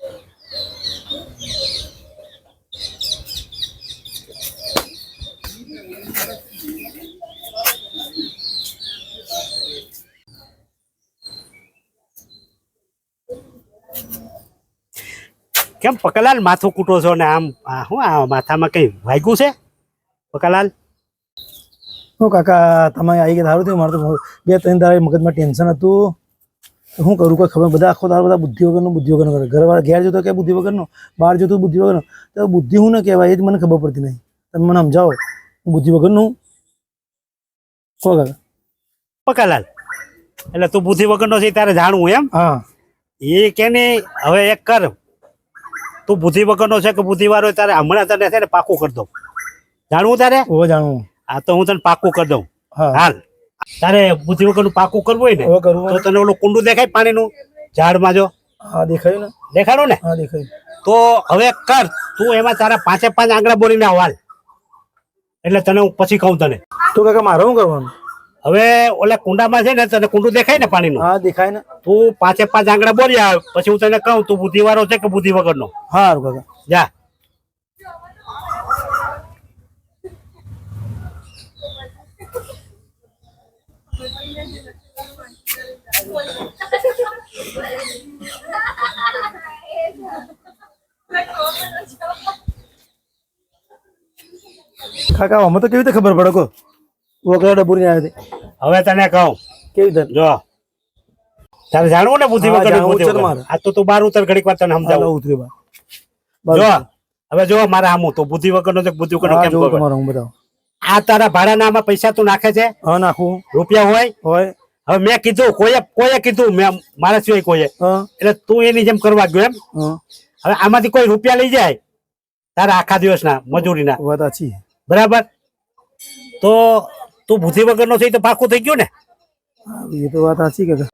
કેમ પકલાલ માથું કૂટો છો ને આમ શું આ માથામાં કઈ વાગ્યું છે પકલાલ? હું કાકા તમે આવી ગયા સારું થયું. મારે તો 2-3 દાડા મગજમાં ટેન્શન હતું. શું કરું કોઈ ખબર. બધા આખો દાડો બધા બુદ્ધિ વગરનું કરે. ઘરવાળા ઘેર જોતો કે બુદ્ધિ વગરનો, બહાર જોતો બુદ્ધિ વગરનો. તો બુદ્ધિ હું ને કહેવાય એ જ મને ખબર પડતી નહીં. તમે મને સમજાવો હું બુદ્ધિ વગરનું કહો કાકા. પકલાલ એટલે તું બુદ્ધિ વગરનો છે તારે જાણવું એમ? હા એ કે ને હવે એક કર, તું બુદ્ધિ વગરનો છે કે બુદ્ધિવાળો તારે હમણાં તને છે ને પાકું કરી દઉં. જાણવું તારે? ઓ જાણવું. હા તો હું તને પાકું કરી દઉં. હા હાલ તારે બુદ્ધિ વગરનું પાકું કરવું હોય ને હવે કરવું તો તને ઓલું કુંડું દેખાય પાણીનું ઝાડમાં જો? હા દેખાયું ને. દેખાડો ને? હા દેખાયું. તો હવે કર તું એમાં તારા 5 આંગળા બોરીને વાલ એટલે તને હું પછી કહું તને. તો કાકા મારે શું કરવાનું? હવે ઓલા કુંડામાં છે ને તને કુંડું દેખાય ને પાણીનું? હા દેખાય ને. તું 5 આંગળા બોરી આવે પછી હું તને કહું તું બુદ્ધિવાળો છે કે બુદ્ધિ વગરનો. હા કાકા જા. કાકા અમે તો કેવી રીતે ખબર પડે કો વગર ડબુરી આવે? હવે તને કહું કેવી રીતે? જો તારે જાણવું ને બુદ્ધિ હા, વગર જાણવું છે તમારે. આ તો તું બાર ઉતર ઘડીક વાર તને સમજાવું. ઉતરી જો હવે જો મારા આમું તો બુદ્ધિ વગરનો છે બુદ્ધિ વગરનો કેમ ખબર? તમારો હું બતાવું. આ તારા ભાડાના આમાં પૈસા તું નાખે છે? હા નાખું. રૂપિયા હોય? હોય. હવે મેં કીધું કોઈએ કીધું મેં મારા સિવાય કોઈએ, હા એટલે તું એની જેમ કરવા ગયો એમ? હા હવે આમાંથી કોઈ રૂપિયા લઈ જાય તારા આખા દિવસના મજૂરીના, વાત સાચી. બરાબર? તો તું બુદ્ધિ વગરનો છે તો પાકું થઈ ગયું ને? એ તો વાત સાચી કાકા.